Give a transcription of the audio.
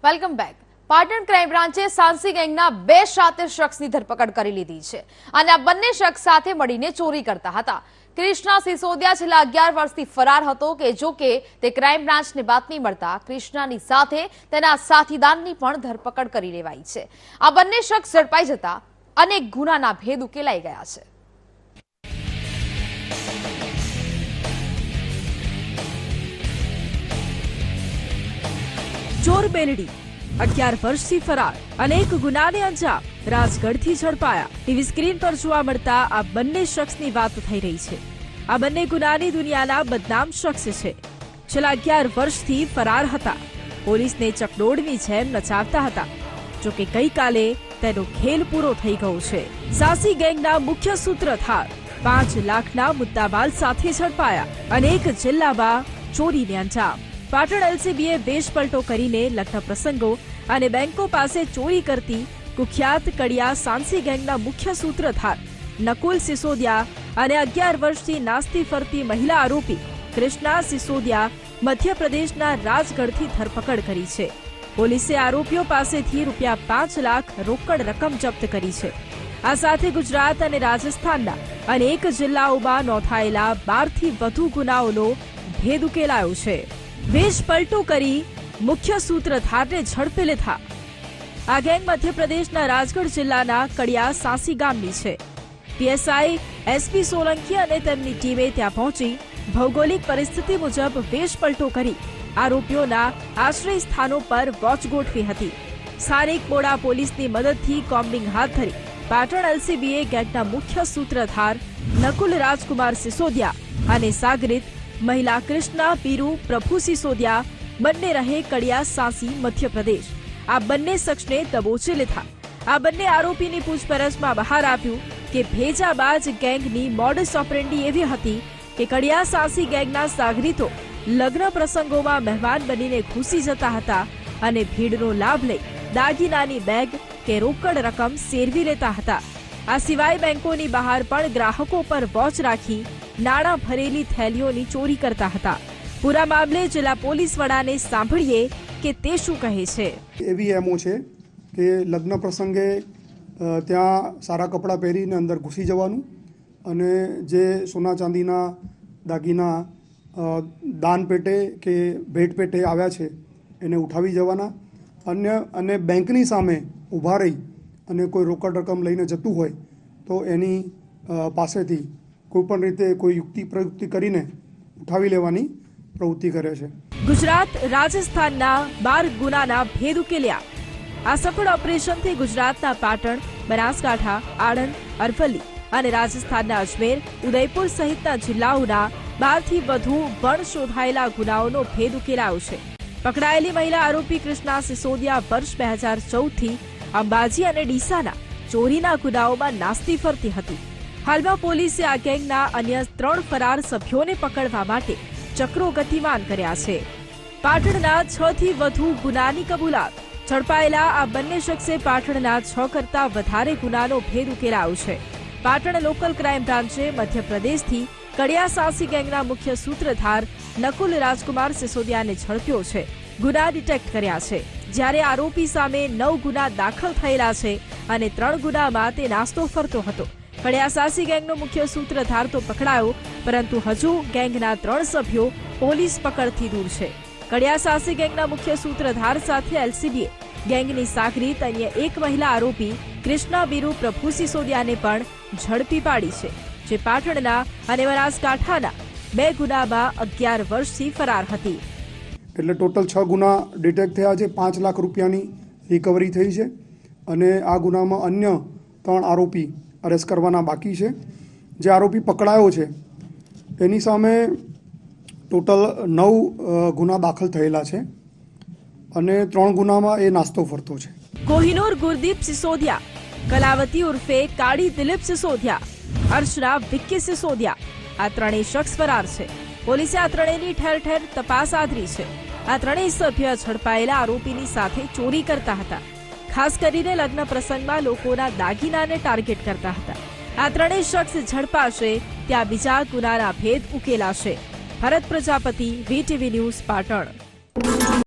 Welcome back. Patan crime બ્રાન્ચે સાંસી ગેંગના 2 શાतिर શખ્સની ધરપકડ કરી લીધી છે અને આ બંને શખ્સ સાથે મળીને ચોરી કરતા હતા। કૃષ્ણા સિસોદિયા છેલ્લા 11 વર્ષથી ફરાર હતો કે જો કે તે ક્રાઇમ બ્રાન્ચને બાતમી મળતા કૃષ્ણાની સાથે તેના સાથીદારની પણ ધરપકડ કરી લેવાઈ છે। આ બંને શખ્સ ઝડપાઈ જતા અનેક ગુનાના ભેદ ઉકેલાઈ ગયા છે। ચોર બેલડી 11 વર્ષથી ફરાર, અનેક ગુનાને અંજામ, રાજગઢથી ઝડપાયા। ટીવી સ્ક્રીન પર જોવા મળતા આ બંને શખ્સની વાત થઈ રહી છે। આ બંને ગુનાની દુનિયાના બદનામ શખ્સ છે। છેલ્લા 11 વર્ષથી ફરાર હતા। પોલીસને ચકડોળની જેમ નચાવતા હતા। જો કે ગઈકાલે તેનો ખેલ પૂરો થઈ ગયો છે। સાંસી ગેંગના મુખ્ય સૂત્રધાર 5 લાખના મુદ્દામાલ સાથે ઝડપાયા। અનેક જિલ્લામાં ચોરીને અંજામ। પાટણ એલસીબીએ વેશપલટો કરીને લગ્ન પ્રસંગો અને બેંકો પાસે ચોરી કરતી કુખ્યાત કડિયા સાંસી ગેંગના મુખ્ય સૂત્રધાર નકુલ સિસોદિયા અને 11 વર્ષથી નાસ્તી ફરતી મહિલા આરોપી કૃષ્ણા સિસોદિયા મધ્યપ્રદેશના રાજગઢથી ધરપકડ કરી છે। પોલીસે આરોપીઓ પાસેથી ₹5 લાખ રોકડ રકમ જપ્ત કરી છે। આ સાથે ગુજરાત અને રાજસ્થાનના અનેક જિલ્લાઓમાં નોંધાયેલા 12થી વધુ ગુનાઓનો ભેદ ઉકેલાયો છે। વેશ પલટો કરી મુખ્ય સૂત્રધારને ઝડપી લીધા। આ ગેંગ મધ્યપ્રદેશના રાજગઢ જિલ્લાના કડિયા સાંસી ગામની છે। પીએસઆઈ એસપી સોલંકી અને તેમની ટીમે ત્યાં પહોંચી ભૌગોલિક પરિસ્થિતિ મુજબ વેશ પલટો કરી આરોપીઓના આશ્રય સ્થાનો પર વોચ ગોઠવી હતી। સ્થાનિક બોડા પોલીસની મદદથી કોમ્બિંગ હાથ ધરી પાટણ એલસીબીએ ગેંગના મુખ્ય સૂત્રધાર નકુલ રાજકુમાર સિસોદિયા અને સાગરીત મહિલા કૃષ્ણા પીરુ પ્રભુ સિસોદિયા બંને રહે કડિયા સાંસી મધ્યપ્રદેશ આ બંને શખ્સને દબોચી લીધા। આ બંને આરોપીની પૂછપરછમાં બહાર આવ્યું કે ભેજાબાજ ગેંગની મોડસ ઓપરેન્ડી એવી હતી કે કડિયા સાંસી ગેંગના સાગરીતો લગ્ન પ્રસંગોમાં મહેમાન બનીને ઘૂસી જતા હતા અને ભીડનો લાભ લઈ દાગીનાની બેગ કે રોકડ રકમ સેરવી લેતા હતા। આ સિવાય બેંકોની બહાર પણ ગ્રાહકો પર વોચ રાખી નાણાં ભરેલી થેલીઓની ચોરી કરતા હતા। પૂરા મામલે જિલ્લા પોલીસ વડાને સાંભળીએ કે તે શું કહે છે। એવી એમો છે કે લગ્ન પ્રસંગે ત્યાં સારા કપડાં પહેરીને અંદર ઘૂસી જવાનું અને જે સોના ચાંદીના દાગીના દાન પેટે કે ભેટ પેટે આવ્યા છે એને ઉઠાવી જવાના અને બેંકની સામે ઊભા રહી અને કોઈ રોકડ રકમ લઈને જતું હોય તો એની પાસેથી કોઈપણ રીતે કોઈ યુક્તિ પ્રયુક્તિ કરીને ઉઠાવી લેવાની પ્રવૃત્તિ કરે છે। ગુજરાત રાજસ્થાનના 12 ગુનાના ભેદ ઉકેલ્યા। આ સફળ ઓપરેશનથી ગુજરાતના પાટણ, બનાસકાંઠા, આણંદ, અરવલ્લી અને રાજસ્થાનના અજમેર, ઉદયપુર સહિતના જિલ્લાઓના 12થી વધુ વણ શોધાયેલા ગુનાઓનો ભેદ ઉકેલાયો છે। પકડાયેલી મહિલા આરોપી કૃષ્ણા સિસોદિયા વર્ષ 2014થી અંબાજી અને ડીસાના ચોરીના ગુનાઓમાં નાસ્તી ફરતી હતી। હાલમાં પોલીસે આ ગેંગના અન્ય 3 ફરાર સભ્યોને પકડવા માટે ચક્રો ગતિમાન કર્યા છે। પાટણના 6 થી વધુ ગુનાની કબૂલાત। ઝડપાયેલા આ બંને શખ્સે પાટણના 6 કરતા વધારે ગુનાનો ભેદ ઉકેલાયો છે। પાટણ લોકલ ક્રાઇમ બ્રાન્ચે મધ્યપ્રદેશથી કડિયા સાંસી ગેંગના મુખ્ય સૂત્રધાર નકુલ રાજકુમાર સિસોદિયાને ઝડપ્યો છે। ગુના ડિટેક્ટ કર્યા છે, જ્યારે આરોપી સામે 9 ગુના દાખલ થયેલા છે અને 3 ગુનામાં તે નાસ્તો ફરતો હતો। કડિયા સાંસી ગેંગનો મુખ્ય સૂત્રધાર તો પકડાયો, પરંતુ હજુ ગેંગના 3 સભ્યો પોલીસ પકડથી દૂર છે। કડિયા સાંસી ગેંગના મુખ્ય સૂત્રધાર સાથે એલસીબીએ ગેંગની સાગરીત અન્ય એક મહિલા આરોપી કૃષ્ણા બીરુ પ્રભુ સિસોદિયાને પણ ઝડપી પાડી છે, જે પાટણના અને બનાસકાંઠાના 2 ગુનામાં 11 વર્ષથી ફરાર હતી। એટલે ટોટલ 6 ગુના ડિટેક્ટ થયા છે। 5 લાખ રૂપિયાની રિકવરી થઈ છે અને આ ગુનામાં અન્ય 3 આરોપી અરેસ્ટ કરવાના બાકી છે। જે આરોપી પકડાયો છે એની સામે ટોટલ 9 ગુના દાખલ થયેલા છે અને 3 ગુનામાં એ નાસ્તો ફરતો છે। કોહિનૂર ગુરદીપ સિસોદિયા, કલાવતી ઉર્ફે કાળી દિલીપ સિસોદિયા, અર્ચના વિક્કી સિસોદિયા આ 3 શખ્સ ફરાર છે। પોલીસે આ 3ની ઠેર ઠેર તપાસ આદરી છે। આ 3 સભ્ય ઝડપાયેલા આરોપીની સાથે ચોરી કરતા હતા। ખાસ કરીને લગ્ન પ્રસંગમાં લોકોના દાગીનાને ટાર્ગેટ કરતા હતા। આ 3 શખ્સ ઝડપાશે ત્યાં બીજા ગુનાના ભેદ ઉકેલાશે। ભરત પ્રજાપતિ, વીટીવી ન્યૂઝ, પાટણ।